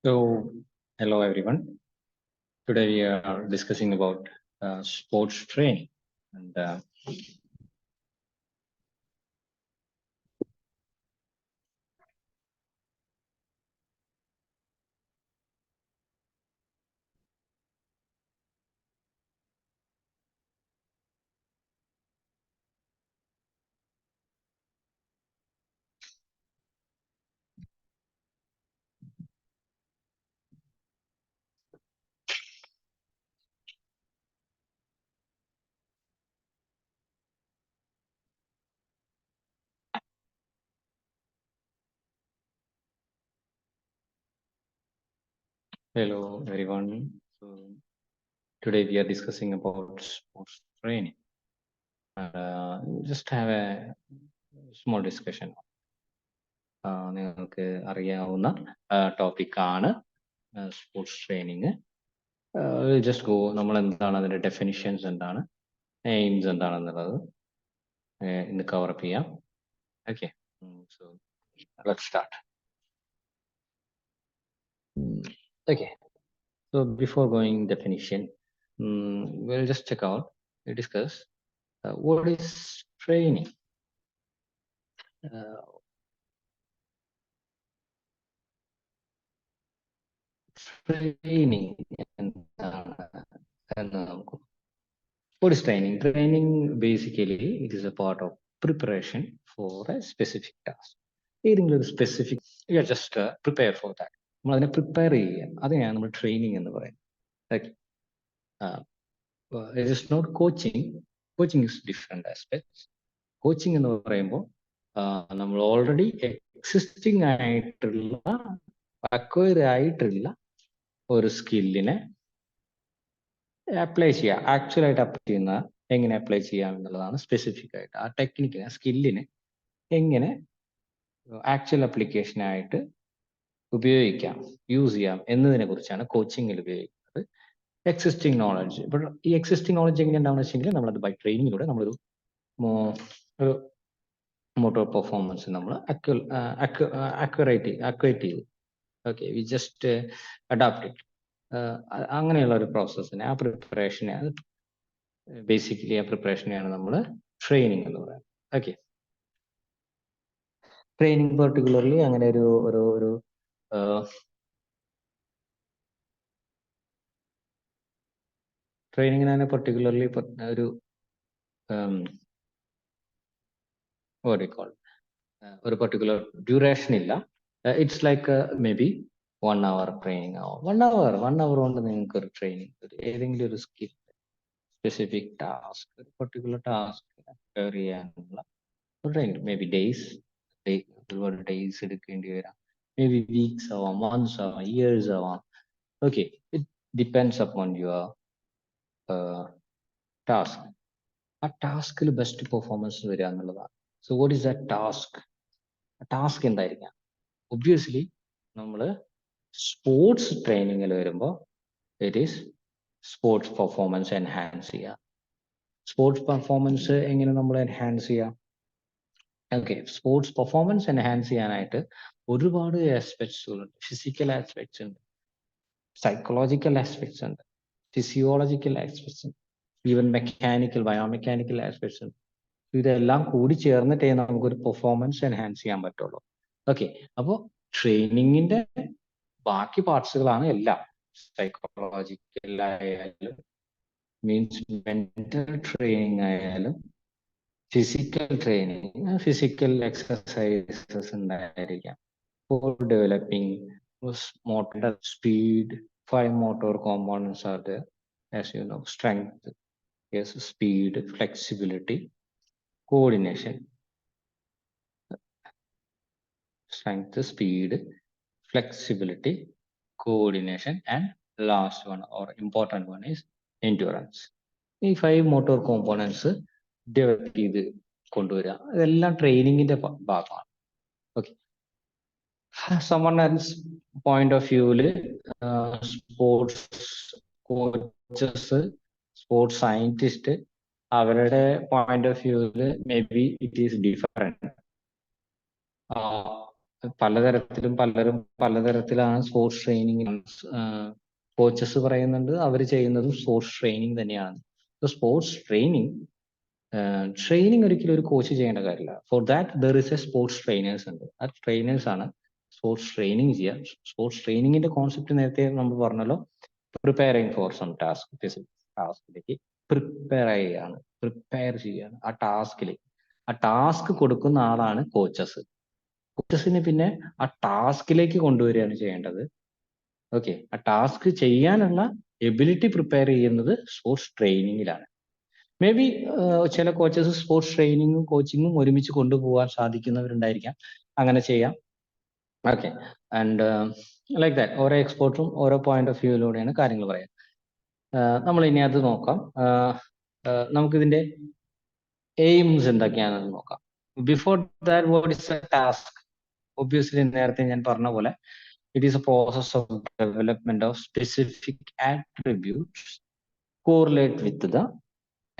So, hello everyone. Today we are discussing about sports training, and hello everyone. So, today we are discussing about sports training. Just have a small discussion. നിങ്ങൾക്ക് അറിയാവുന്ന ടോപ്പിക്കാണ് sports training. Just go നമ്മൾ എന്താണ് അതിന്റെ definitions എന്താണ്, AIIMS എന്താണെന്നുള്ളത് ഇന്ന് cover up ചെയ്യാം. Okay, so let's start. Okay, so before going definition, we'll just check out, we discuss what is training. Training what is training? Training basically it is a part of preparation for a specific task. ഏതെങ്കിലും ഒരു specific you are just prepare for that. നമ്മൾ അതിനെ prepare ചെയ്യുക, അതിനെയാണ് നമ്മൾ training എന്ന് പറയുന്നത്. Okay, it is not coaching. Coaching is different aspects. Coaching എന്ന് പറയുമ്പോൾ നമ്മൾ ഓൾറെഡി എക്സിസ്റ്റിംഗ് ആയിട്ടുള്ള അക്വയർ ആയിട്ടുള്ള ഒരു സ്കില്ലിനെ അപ്ലൈ ചെയ്യുക. ആക്ച്വലായിട്ട് അപ്ലൈ ചെയ്യുന്ന എങ്ങനെ അപ്ലൈ ചെയ്യാം എന്നുള്ളതാണ് സ്പെസിഫിക് ആയിട്ട്. ആ ടെക്നിക്കിനെ, സ്കില്ലിനെ എങ്ങനെ ആക്ച്വൽ അപ്ലിക്കേഷനായിട്ട് ഉപയോഗിക്കാം, യൂസ് ചെയ്യാം എന്നതിനെ കുറിച്ചാണ് കോച്ചിങ്ങിൽ ഉപയോഗിക്കുന്നത്. എക്സിസ്റ്റിംഗ് നോളജ്, ഇപ്പോൾ ഈ എക്സിസ്റ്റിംഗ് നോളജ് എങ്ങനെ ഉണ്ടാവുന്ന വെച്ചെങ്കിൽ നമ്മളത് ബൈ ട്രെയിനിങ്ങിലൂടെ നമ്മളൊരു മോട്ടോർ പെർഫോമൻസ് നമ്മൾ അക്വറേറ്റ് ചെയ്തു. Okay, we just adapt it. അങ്ങനെയുള്ള ഒരു പ്രോസസ്സിനെ, ആ പ്രിപ്പറേഷനെ, ബേസിക്കലി ആ പ്രിപ്പറേഷനെയാണ് നമ്മൾ ട്രെയിനിങ് എന്ന് പറയുന്നത്. ഓക്കെ, ട്രെയിനിങ് പെർട്ടിക്കുലർലി അങ്ങനെ ഒരു ട്രെയിനിങ്ങിന് തന്നെ പെർട്ടിക്കുലർലി ഒരു ഒരു പെർട്ടിക്കുലർ ഡ്യൂറേഷൻ ഇല്ല. It's like may be 1 hour training ആവും. 1 hour കൊണ്ട് നിങ്ങൾക്ക് ഒരു ട്രെയിനിങ്, ഏതെങ്കിലും ഒരു സ്കിൽ, സ്പെസിഫിക് ടാസ്ക്, ഒരു പെർട്ടിക്കുലർ ടാസ്ക് പ്രിപ്പയർ ചെയ്യാനുള്ള ഒരു ട്രെയിനിങ്. മേ ബി ഒരുപാട് ഡേയ്സ് എടുക്കേണ്ടി വരാം, മേ ബി വീക്സ് ആവാം, മന്ത്സ് ആവാം, ഇയേഴ്സ് ആവാം. Okay, it depends upon your task. ആ ടാസ്കിൽ ബെസ്റ്റ് പെർഫോമൻസ് വരിക എന്നുള്ളതാണ്. So what is that task? Task എന്തായിരിക്കാം? ഒബ്വിയസ്ലി നമ്മൾ സ്പോർട്സ് ട്രെയിനിങ്ങിൽ വരുമ്പോൾ it is sports performance enhance ചെയ്യുക. സ്പോർട്സ് പെർഫോമൻസ് എങ്ങനെ നമ്മൾ എൻഹാൻസ് ചെയ്യാം? ഓക്കെ, സ്പോർട്സ് പെർഫോമൻസ് എൻഹാൻസ് ചെയ്യാനായിട്ട് ഒരുപാട് ആസ്പെക്ട്സുകളുണ്ട്. ഫിസിക്കൽ ആസ്പെക്ട്സ് ഉണ്ട്, സൈക്കോളജിക്കൽ ആസ്പെക്ട്സ് ഉണ്ട്, ഫിസിയോളജിക്കൽ ആസ്പെക്ട്സ് ഉണ്ട്, ഈവൻ മെക്കാനിക്കൽ, ബയോമെക്കാനിക്കൽ ആസ്പെക്ട്സ് ഉണ്ട്. ഇതെല്ലാം കൂടി ചേർന്നിട്ടേ നമുക്കൊരു പെർഫോമൻസ് എൻഹാൻസ് ചെയ്യാൻ പറ്റുള്ളൂ. ഓക്കെ, അപ്പോൾ ട്രെയിനിങ്ങിന്റെ ബാക്കി പാർട്സുകളാണ് എല്ലാം. സൈക്കോളജിക്കൽ ആയാലും, മീൻസ് മെന്റൽ ട്രെയിനിങ് ആയാലും, ഫിസിക്കൽ ട്രെയിനിങ്, ഫിസിക്കൽ എക്സസൈസസ് ഉണ്ടായിരിക്കാം four developing motor speed. 5 motor components are there, as you know: strength, yes, speed, flexibility, coordination. Strength, speed, flexibility, coordination, and last one or important one is endurance. ഈ 5 motor components develop ചെയ്ത് കൊണ്ടുവരിക, ഇതെല്ലാം ട്രെയിനിങ്ങിന്റെ ഭാഗമാണ്. Okay, someone else point of view, sports coaches, sports scientist, അവരുടെ point of വ്യൂവില് maybe it is different. പലതരത്തിലും പലതരത്തിലാണ് സ്പോർട്സ് ട്രെയിനിങ്. കോച്ചസ് പറയുന്നുണ്ട് അവർ ചെയ്യുന്നതും സ്പോർട്സ് ട്രെയിനിങ് തന്നെയാണ്. സ്പോർട്സ് ട്രെയിനിങ് ഒരിക്കലും ഒരു കോച്ച് ചെയ്യേണ്ട കാര്യമില്ല. For that there is a sports trainers ഉണ്ട്. ആ ട്രെയിനേഴ്സ് ആണ് സ്പോർട്സ് ട്രെയിനിങ് ചെയ്യുക. സ്പോർട്സ് ട്രെയിനിങ്ങിന്റെ കോൺസെപ്റ്റ് നേരത്തെ നമ്മൾ പറഞ്ഞല്ലോ, പ്രിപ്പയറിങ് ഫോർ സം ടാസ്കിലേക്ക് പ്രിപ്പയർ ചെയ്യാണ് ആ ടാസ്കിലേക്ക്. ആ ടാസ്ക് കൊടുക്കുന്ന ആളാണ് കോച്ചസ്. കോച്ചസിനെ പിന്നെ ആ ടാസ്കിലേക്ക് കൊണ്ടുവരികയാണ് ചെയ്യേണ്ടത്. ഓക്കെ, ആ ടാസ്ക് ചെയ്യാനുള്ള എബിലിറ്റി പ്രിപ്പയർ ചെയ്യുന്നത് സ്പോർട്സ് ട്രെയിനിങ്ങിലാണ്. മേ ബി ചില കോച്ചസ് സ്പോർട്സ് ട്രെയിനിങ്ങും കോച്ചിങ്ങും ഒരുമിച്ച് കൊണ്ടുപോകാൻ സാധിക്കുന്നവരുണ്ടായിരിക്കാം, അങ്ങനെ ചെയ്യാം. ഓക്കെ, ആൻഡ് ലൈക്ക് ദാറ്റ് ഓരോ എക്സ്പേർട്ടും ഓരോ പോയിന്റ് ഓഫ് വ്യൂയിലൂടെയാണ് കാര്യങ്ങൾ പറയാം. നമ്മൾ ഇനി അത് നോക്കാം. നമുക്കിതിന്റെ എയിംസ് എന്തൊക്കെയാണെന്ന് നോക്കാം. Before that, what is A task? Obviously നേരത്തെ ഞാൻ പറഞ്ഞ പോലെ it is A process of development of specific attributes correlate with the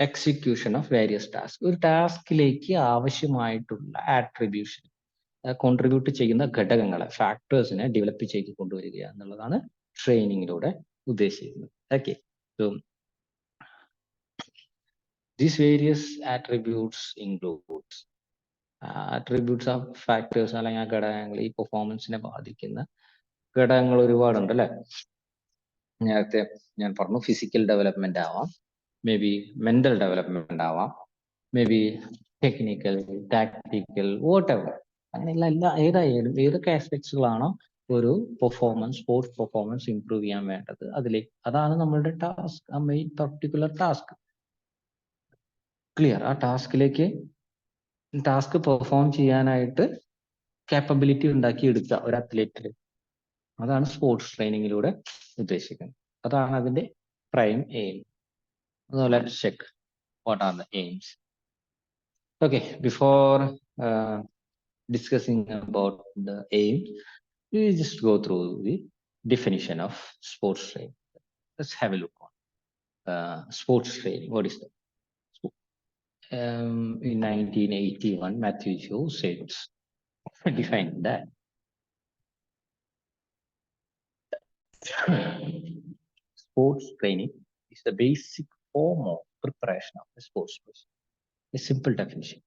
execution of various task. ഒരു ടാസ്കിലേക്ക് ആവശ്യമായിട്ടുള്ള ആട്രിബ്യൂഷൻ കോൺട്രിബ്യൂട്ട് ചെയ്യുന്ന ഘടകങ്ങളെ, ഫാക്ടേഴ്സിനെ ഡെവലപ്പ് ചെയ്ത് കൊണ്ടുവരിക എന്നുള്ളതാണ് ട്രെയിനിങ്ങിലൂടെ ഉദ്ദേശിക്കുന്നത്. Okay, so these various attributes includes attributes of factors അല്ലെങ്കിൽ ആ ഘടകങ്ങൾ ഈ പെർഫോമൻസിനെ ബാധിക്കുന്ന ഘടകങ്ങൾ ഒരുപാടുണ്ട് അല്ലെ. നേരത്തെ ഞാൻ പറഞ്ഞു ഫിസിക്കൽ ഡെവലപ്മെന്റ് ആവാം, മേ ബി മെന്റൽ ഡെവലപ്മെന്റ് ആവാം, may be technical, tactical, whatever. അങ്ങനെയുള്ള ഏതായാലും ഏതൊക്കെ ആസ്പെക്ട്സുകളാണോ ഒരു സ്പോർട്സ് പെർഫോമൻസ് ഇംപ്രൂവ് ചെയ്യാൻ വേണ്ടത്, അതാണ് നമ്മളുടെ ടാസ്ക്, ആ മെയിൻ പർട്ടിക്കുലർ ടാസ്ക്. ക്ലിയർ? ആ ടാസ്ക് പെർഫോം ചെയ്യാനായിട്ട് കാപ്പബിലിറ്റി ഉണ്ടാക്കിയെടുക്കുക ഒരു അത്ലറ്റിൽ. അതാണ് സ്പോർട്സ് ട്രെയിനിങ്ങിലൂടെ ഉദ്ദേശിക്കുന്നത്. അതാണ് അതിന്റെ prime aim. So let's check what are the aims. Okay, before discussing about the aim, we just go through the definition of sports training. Let's have a look on sports training. What is that? In 1981, Matthew Joe said, defined that sports training is the basic form of preparation of a sports person. A simple definition.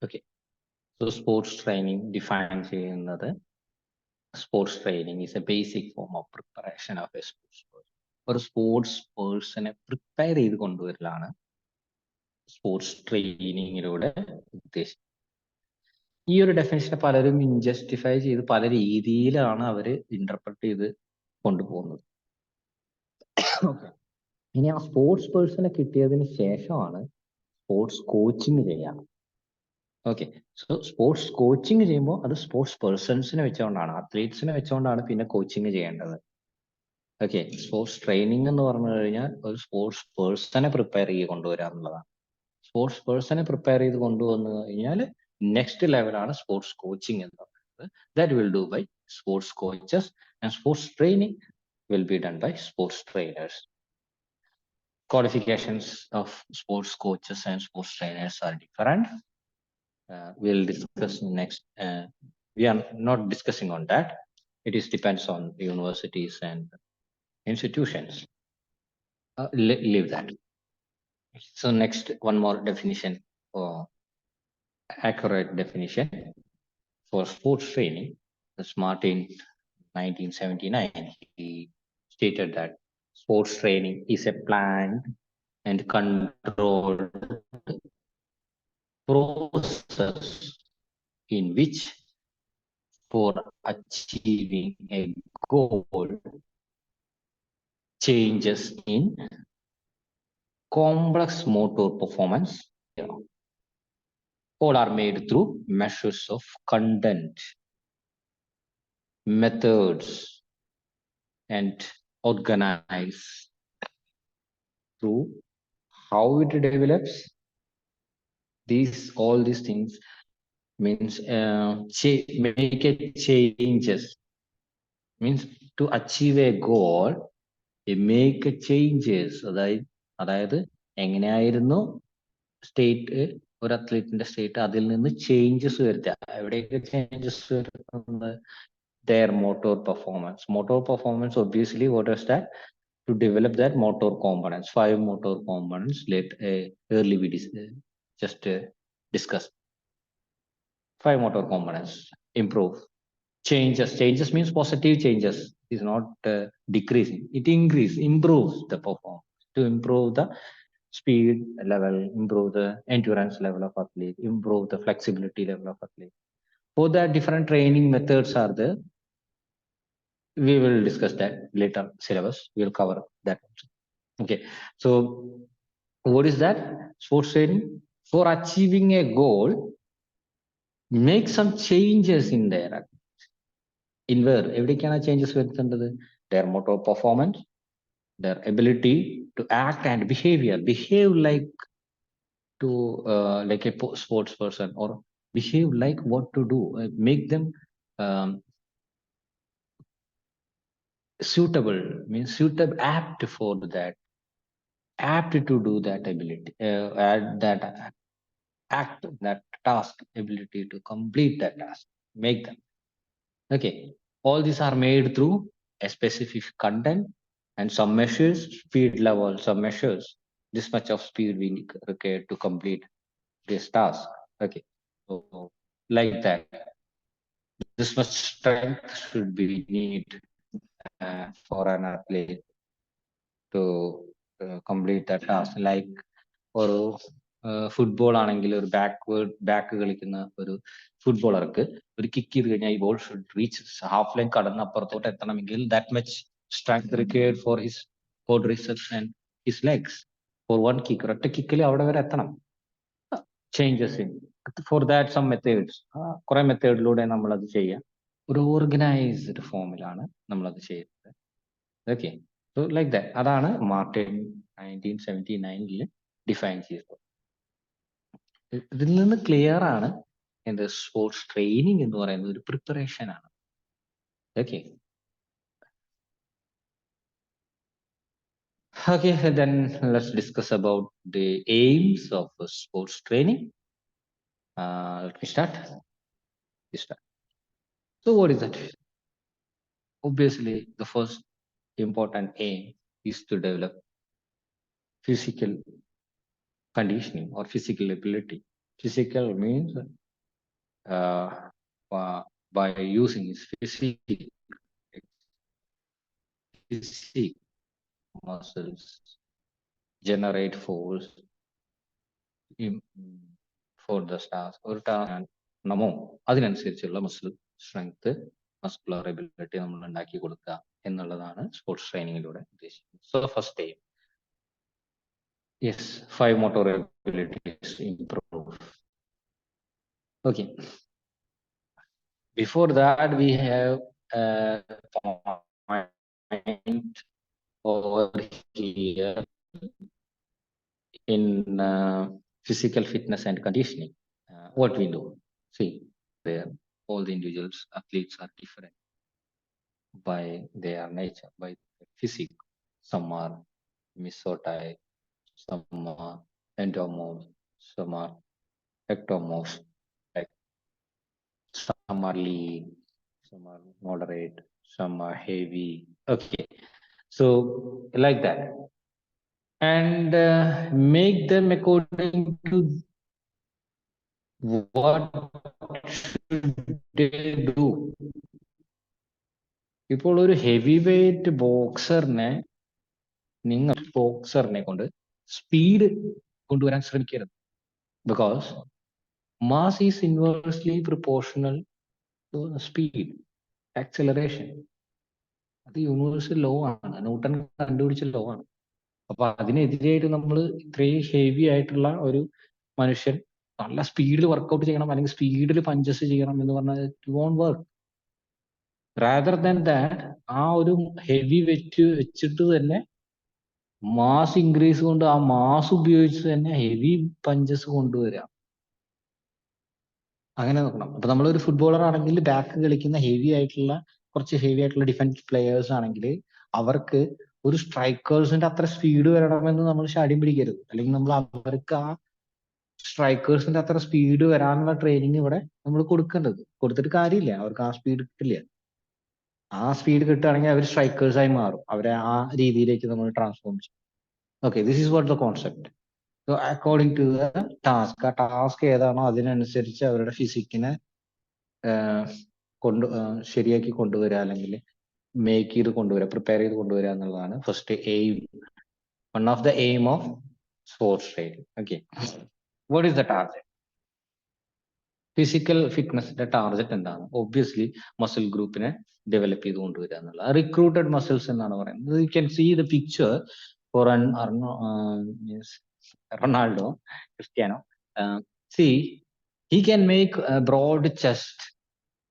Okay, so sports training defines another. Sports training is a basic form of preparation of a sports person. ഒരു sports പേഴ്സണെ prepare ചെയ്ത് കൊണ്ടുവരലാണ് sports ട്രെയിനിങ്ങിലൂടെ ഉദ്ദേശിക്കുന്നത്. ഈ ഒരു ഡെഫിനിഷനെ പലരും ഇൻജസ്റ്റിഫൈ ചെയ്ത് പല രീതിയിലാണ് അവര് ഇന്റർപ്രറ്റ് ചെയ്ത് കൊണ്ടുപോകുന്നത്. ഇനി ആ സ്പോർട്സ് പേഴ്സണെ കിട്ടിയതിന് ശേഷമാണ് സ്പോർട്സ് കോച്ചിങ് ചെയ്യാം. ഓക്കെ, സോ സ്പോർട്സ് കോച്ചിങ് ചെയ്യുമ്പോൾ അത് സ്പോർട്സ് പേഴ്സൺസിനെ വെച്ചുകൊണ്ടാണ്, അത്ലീറ്റ്സിനെ വെച്ചുകൊണ്ടാണ് പിന്നെ കോച്ചിങ് ചെയ്യേണ്ടത്. ഓക്കെ, സ്പോർട്സ് ട്രെയിനിങ് എന്ന് പറഞ്ഞു കഴിഞ്ഞാൽ ഒരു സ്പോർട്സ് പേഴ്സണെ പ്രിപ്പയർ ചെയ്ത് കൊണ്ടുവരിക എന്നുള്ളതാണ്. സ്പോർട്സ് പേഴ്സണെ പ്രിപ്പയർ ചെയ്ത് കൊണ്ടുവന്നു കഴിഞ്ഞാൽ നെക്സ്റ്റ് ലെവലാണ് സ്പോർട്സ് കോച്ചിങ് എന്ന് പറയുന്നത്. That will do by sports coaches and sports training will be done by sports trainers. Qualifications of sports coaches and sports trainers are different. We'll discuss next. We are not discussing on that. It is depends on universities and institutions. Leave that. So next, one more definition, or accurate definition for sports training. That's Martin, 1979. He stated that sports training is a planned and controlled process in which, for achieving a goal, changes in complex motor performance all are made through measures of content, methods, and organized through how it develops. All these things means make a changes, means to achieve a goal, make changes. അതായത് എങ്ങനെയായിരുന്നു state, ഒരു അത്ലറ്റിന്റെ state, അതിൽ നിന്ന് changes വരുത്തുക. എവിടെയൊക്കെ changes വരുത്തുന്നത്? their motor performance. Motor performance, obviously, what is that? To develop that motor components, 5 motor components. Early we just discussed. 5 motor components. Improve. Changes means positive changes. It is not decreasing. It improves the performance. To improve the speed level, improve the endurance level of athlete, improve the flexibility level of athlete. For that, different training methods are there. We will discuss that later syllabus. We will cover that also. Okay, so what is that? Sports training for achieving a goal, make some changes in there. In where എവിടേക്കാണ് changes വരുത്തേണ്ടത്? Their motor performance, their ability to act and behave like to like a sports person, or behave like what to do, make them suitable, means suitable, apt for that, apt to do that ability, that act, that task, ability to complete that task, make them. Okay, all these are made through a specific content and some measures, speed level, some measures. This much of speed we require to complete this task. Okay, so like that, this much strength should be need for an athlete to complete that task. Like ഒരു football ആണെങ്കിൽ ഒരു back കളിക്കുന്ന ഒരു ഫുട്ബോളർക്ക് ഒരു kick ചെയ്ത് കഴിഞ്ഞാൽ ഈ ball should reach half line കടന്ന് അപ്പുറത്തോട്ട് എത്തണമെങ്കിൽ that much strength required for his quadriceps and his legs for one kick. ഒറ്റ കിക്കിൽ അവിടെ വരെ എത്തണം. Changes in for that some methods, കുറെ മെത്തേഡിലൂടെ നമ്മൾ അത് ചെയ്യാം. ഒരു ഓർഗനൈസ്ഡ് ഫോമിലാണ് നമ്മൾ അത് ചെയ്യുന്നത്. Okay, so like that. അതാണ് മാർട്ടിൻ 1979 ഡിഫൈൻ ചെയ്തത്. ഇതിൽ നിന്ന് ക്ലിയർ ആണ് എന്ത് സ്പോർട്സ് ട്രെയിനിങ് എന്ന് പറയുന്നത് ഒരു പ്രിപ്പറേഷൻ ആണ്. Okay, okay, then let's discuss about the aims of sports training. Let me start. So what is that? Obviously, the first important aim is to develop physical conditioning or physical ability. Physical means by using his physique muscles generate force for the stars. ഒരു നമോ അതിനനുസരിച്ചുള്ള muscle strength, muscular ability നമ്മൾ ഉണ്ടാക്കി കൊടുക്കുക എന്നുള്ളതാണ് sports ട്രെയിനിങ്ങിലൂടെ ഉദ്ദേശിക്കുന്നത്. So first aim, yes, 5 motor abilities improve. Okay, before that we have a point over here in physical fitness and conditioning. What we do, see, there all the individuals, athletes are different by their nature, by their physique. Some are mesotype, some are endomorph, some are ectomorph, like some are lean, some are moderate, some are heavy. Okay, so like that, and make them according to what should they do. ഇപ്പോൾ ഒരു heavy weight ബോക്സറിനെ കൊണ്ട് speed കൊണ്ടുവരാൻ ശ്രമിക്കരുത്. Because mass is inversely proportional to speed, acceleration. അത് universal law ആണ്, Newton കണ്ടുപിടിച്ച law ആണ്. അപ്പൊ അതിനെതിരായിട്ട് നമ്മൾ ഇത്രയും ഹെവി ആയിട്ടുള്ള ഒരു മനുഷ്യൻ നല്ല സ്പീഡിൽ വർക്ക്ഔട്ട് ചെയ്യണം, അല്ലെങ്കിൽ സ്പീഡിൽ പഞ്ചസ് ചെയ്യണം എന്ന് പറഞ്ഞാൽ it won't work. Rather than that, ആ ഒരു ഹെവി വെയിറ്റ് വെച്ചിട്ട് തന്നെ മാസ് ഇൻക്രീസ് കൊണ്ട്, ആ മാസ് ഉപയോഗിച്ച് തന്നെ ഹെവി പഞ്ചസ് കൊണ്ടുവരാം. അങ്ങനെ നോക്കണം. അപ്പൊ നമ്മളൊരു ഫുട്ബോളർ ആണെങ്കിൽ ബാക്ക് കളിക്കുന്ന കുറച്ച് ഹെവി ആയിട്ടുള്ള ഡിഫൻസ് പ്ലെയേഴ്സ് ആണെങ്കിൽ അവർക്ക് ഒരു സ്ട്രൈക്കേഴ്സിന്റെ അത്ര സ്പീഡ് വരണമെന്ന് നമ്മൾ ശാഠ്യം പിടിക്കരുത്. അല്ലെങ്കിൽ നമ്മൾ അവർക്ക് ആ സ്ട്രൈക്കേഴ്സിന്റെ അത്ര സ്പീഡ് വരാനുള്ള ട്രെയിനിങ് ഇവിടെ നമ്മൾ കൊടുത്തിട്ട് കാര്യമില്ല. അവർക്ക് ആ സ്പീഡ് കിട്ടില്ല. ആ സ്പീഡ് കിട്ടുകയാണെങ്കിൽ അവർ സ്ട്രൈക്കേഴ്സ് ആയി മാറും. അവരെ ആ രീതിയിലേക്ക് നമ്മൾ ട്രാൻസ്ഫോം ചെയ്യും. Okay, this is what the concept. So according to the task, ആ ടാസ്ക് ഏതാണോ അതിനനുസരിച്ച് അവരുടെ ഫിസിക്കിനെ ശരിയാക്കി കൊണ്ടുവരിക, അല്ലെങ്കിൽ മേക്ക് ചെയ്ത് കൊണ്ടുവരിക, പ്രിപ്പയർ ചെയ്ത് കൊണ്ടുവരിക എന്നുള്ളതാണ് first aim. One of the aim of sports training. Okay, what is the target? Physical ഫിറ്റ്നസിന്റെ ടാർഗറ്റ് എന്താണ്? ഒബ്വിയസ്ലി മസിൽ ഗ്രൂപ്പിനെ ഡെവലപ്പ് ചെയ്ത് കൊണ്ടുവരിക എന്നുള്ള റിക്രൂട്ടഡ് മസിൽസ് എന്നാണ് പറയുന്നത്. You can see the picture for Ronaldo, Cristiano. See, he can make a broad chest,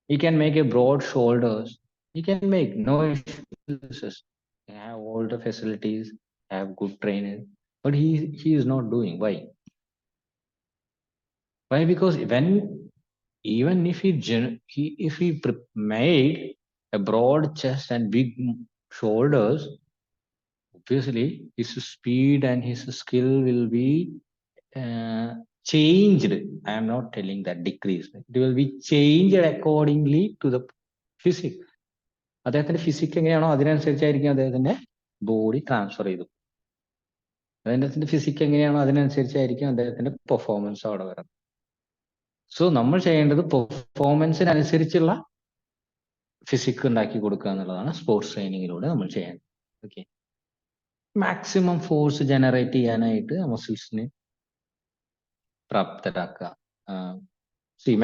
he can make a broad shoulders, he can make no issues. They have all the facilities, have good trainers, but he is not doing. Why? Because when even if he made a broad chest and big shoulders, obviously his speed and his skill will be changed. I am not telling that decreased. It will be changed accordingly to the physics. അദ്ദേഹത്തിന്റെ physique എങ്ങനെയാണോ അതിനനുസരിച്ചായിരിക്കും അദ്ദേഹത്തിന്റെ body transfer ചെയ്തു. അദ്ദേഹത്തിന്റെ physique എങ്ങനെയാണോ അതിനനുസരിച്ചായിരിക്കും അദ്ദേഹത്തിന്റെ performance അവിടെ വരുന്നത്. So നമ്മൾ ചെയ്യേണ്ടത് പെർഫോമൻസിനനുസരിച്ചുള്ള ഫിസിക് ഉണ്ടാക്കി കൊടുക്കുക എന്നുള്ളതാണ് സ്പോർട്സ് ട്രെയിനിങ്ങിലൂടെ നമ്മൾ ചെയ്യേണ്ടത്. ഓക്കെ, മാക്സിമം ഫോഴ്സ് ജനറേറ്റ് ചെയ്യാനായിട്ട് മസിൽസിന് പ്രാപ്തരാക്കുക.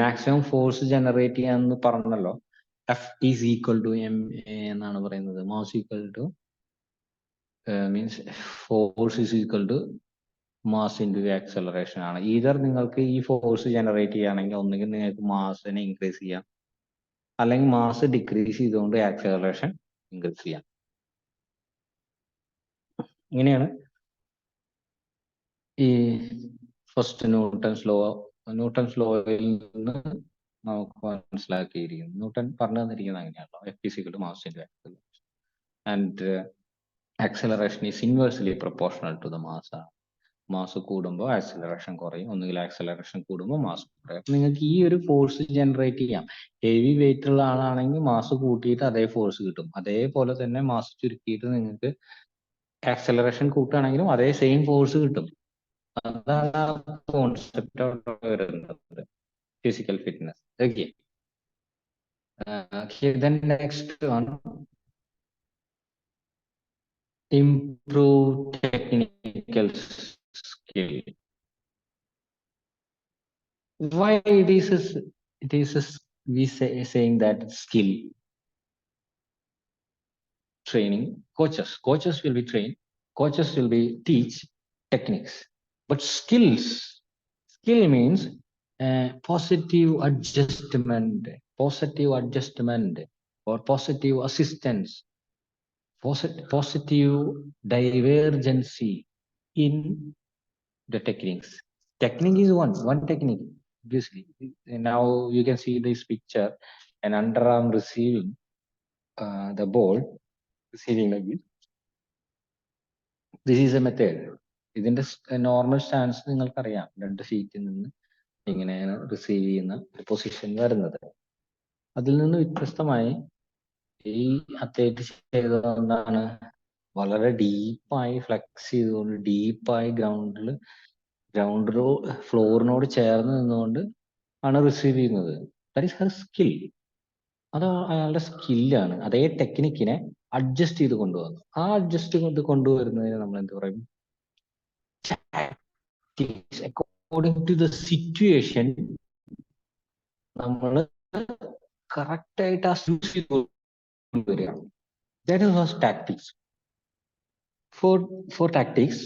മാക്സിമം ഫോഴ്സ് ജനറേറ്റ് ചെയ്യാന്ന് പറഞ്ഞല്ലോ. F is equal to M എന്നാണ് പറയുന്നത്. Mass equal to means force is equal to mass into acceleration ആണ്. ഈതർ നിങ്ങൾക്ക് ഈ ഫോഴ്സ് ജനറേറ്റ് ചെയ്യുകയാണെങ്കിൽ ഒന്നുകിൽ നിങ്ങൾക്ക് മാസിനെ ഇൻക്രീസ് ചെയ്യാം, അല്ലെങ്കിൽ മാസ് ഡിക്രീസ് ചെയ്തുകൊണ്ട് ആക്സലറേഷൻ ഇൻക്രീസ് ചെയ്യാം. ഇങ്ങനെയാണ് ഈ ഫസ്റ്റ് ന്യൂട്ടൺസ് ലോയിൽ നിന്ന് നമുക്ക് മനസ്സിലാക്കിയിരിക്കുന്നു. ന്യൂട്ടൺ പറഞ്ഞു തന്നിരിക്കുന്നത് അങ്ങനെയാണല്ലോ, F is equal to mass into acceleration. And acceleration is inversely proportional to the mass. Mass കൂടുമ്പോൾ ആക്സലറേഷൻ കുറയും, ഒന്നുകിൽ ആക്സലറേഷൻ കൂടുമ്പോൾ മാസ് കുറയും. അപ്പൊ നിങ്ങൾക്ക് ഈ ഒരു ഫോഴ്സ് ജനറേറ്റ് ചെയ്യാം. ഹെവി വെയിറ്റ് ഉള്ള ആളാണെങ്കിൽ മാസ് കൂട്ടിയിട്ട് അതേ ഫോഴ്സ് കിട്ടും. അതേപോലെ തന്നെ മാസ് ചുരുക്കിയിട്ട് നിങ്ങൾക്ക് ആക്സലറേഷൻ കൂട്ടുകയാണെങ്കിലും അതേ സെയിം ഫോഴ്സ് കിട്ടും. അതാണ് കോൺസെപ്റ്റ് വരുന്നത്, physical fitness. Okay, then next one, improve technical skill. Why it is we saying that skill training? Coaches will be trained, coaches will be teach techniques, but skill means positive adjustment or positive assistance, positive divergency in the techniques. Technique is one technique, obviously. Now you can see this picture, an underarm receiving the ball, receiving like this. This is a method. ഇതിന്റെ normal stance നിങ്ങൾക്കറിയാം, 2 ഫീറ്റിൽ നിന്ന് ഇങ്ങനെയാണ് receive ചെയ്യുന്ന position വരുന്നത്. അതിൽ നിന്ന് വ്യത്യസ്തമായി ഈ അത്ലറ്റ് ചെയ്തതുകൊണ്ടാണ് വളരെ ഡീപ്പായി ഫ്ലെക്സ് ചെയ്തുകൊണ്ട്, ഡീപ്പായി ഫ്ലോറിനോട് ചേർന്ന് നിന്നുകൊണ്ട് ആണ് റിസീവ് ചെയ്യുന്നത്. That is Har skill. അത് അയാളുടെ സ്കില്ലാണ്. അതേ ടെക്നിക്കിനെ അഡ്ജസ്റ്റ് ചെയ്ത് കൊണ്ടുവന്നു. ആ അഡ്ജസ്റ്റ് ചെയ്ത് കൊണ്ടുവരുന്നതിന് നമ്മൾ എന്ത് പറയും? അക്കോർഡിംഗ് ടു ദ സിറ്റുവേഷൻ നമ്മൾ കറക്റ്റ് ആയിട്ട് ആ യൂസ് ചെയ്ത് കൊണ്ടുവരികയാണ്. That is tactics. For tactics,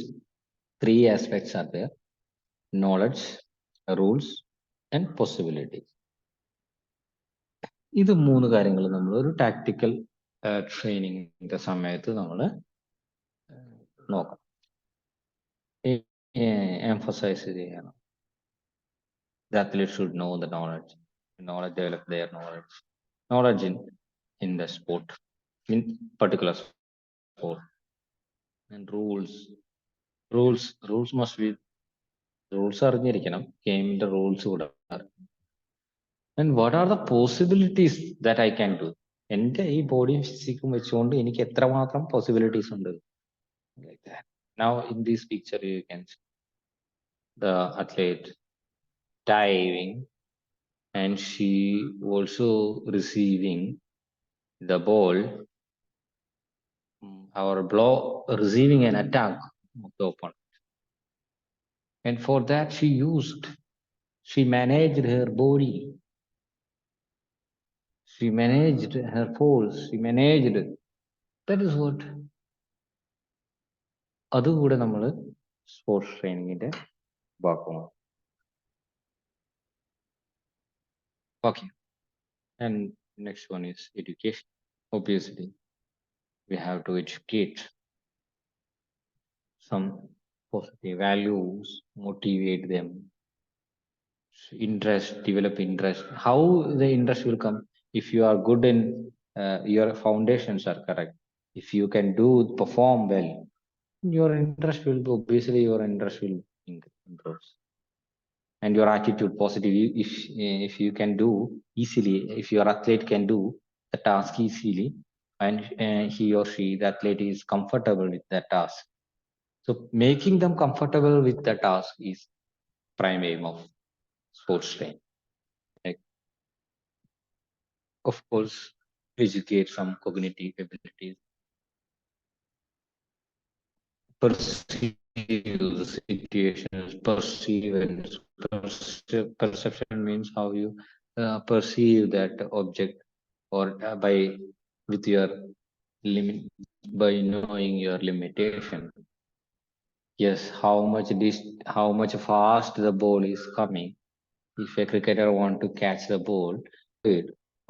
3 aspects are there: knowledge, rules, and possibilities. ഇത് 3 കാര്യങ്ങൾ നമ്മൾ ഒരു ടാക്ടിക്കൽ ട്രെയിനിങ്ങിന്റെ സമയത്ത് നമ്മൾ നോക്കണം, emphasize ചെയ്യണം. The athlete should know the knowledge. knowledge, develop their knowledge in the sport, in particular sport. And rules must be rules അറിഞ്ഞിരിക്കണം ഗെയിമിന്റെ റൂൾസ് കൂടെ. And what are the possibilities that I can do? എൻ്റെ ഈ ബോഡിയും ഫിസിക്കും വെച്ചുകൊണ്ട് എനിക്ക് എത്രമാത്രം possibilities ഉണ്ട്, like that. Now in this picture you can see the athlete diving, and she also receiving the ball, or blow, receiving an attack of the opponent. And for that she managed her body, she managed her force, she managed. That is what അതുകൂടെ നമ്മൾ sports ട്രെയിനിങ്ങിന്റെ ഭാഗമാണ്. Okay, and next one is education. Obviously we have to educate some positive values, motivate them, interest, develop interest. How the interest will come? If you are good in your foundations are correct, if you can perform well, your interest will obviously your interest will improve, and your attitude positive. If you can do easily, if your athlete can do the task easily, and he or she, the athlete, is comfortable with that task, so making them comfortable with the task is prime aim of sports training. Like, of course, educate some cognitive abilities, perceive the situations, perception means how you perceive that object, or by with your limit, by knowing your limitation. Yes, how much fast the ball is coming. If a cricketer want to catch the ball,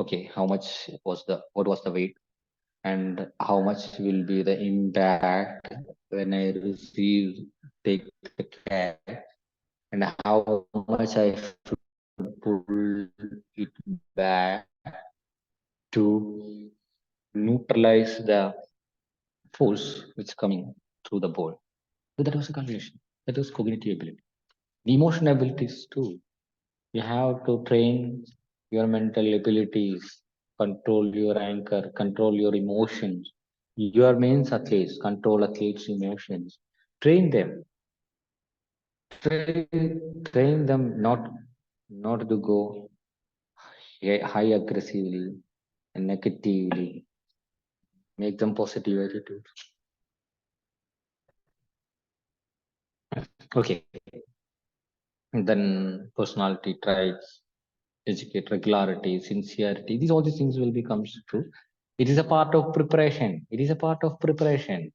okay, what was the weight, and how much will be the impact when I take the catch, and how much I should pull it back to neutralize the force which coming through the ball. So that was a calculation. That was cognitive ability. The emotional abilities too. You have to train your mental abilities, control your anger, control your emotions. Your main athletes, control athletes' emotions. Train them. Train them not to go high aggressively and negatively. Make them positive attitude. Okay. And then personality traits, educate, regularity, sincerity. All these things will become true. It is a part of preparation. It is a part of preparation.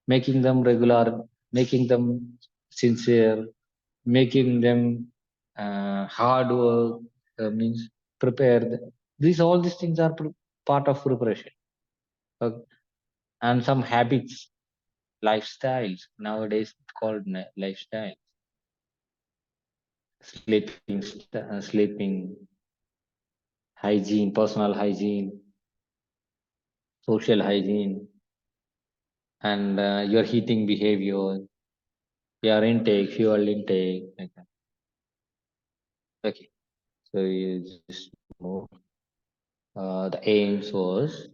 Making them regular, making them sincere, making them hard work, means prepared. All these things are part of preparation. And some habits, lifestyles, nowadays it's called lifestyle. Sleeping, hygiene, personal hygiene, social hygiene, and your eating behavior, your intake, fuel intake, like that. Okay, so you just move. The aims was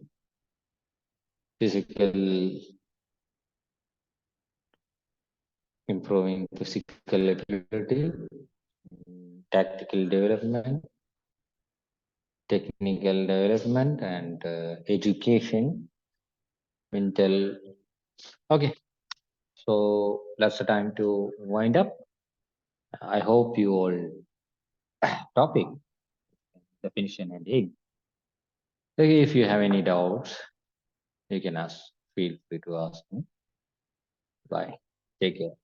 improving physical ability, tactical development, technical development, and education, mental. Okay, so that's the time to wind up. I hope you all topic, definition, and aim. Okay, if you have any doubts, you can ask. Feel free to ask me. Bye. Take care.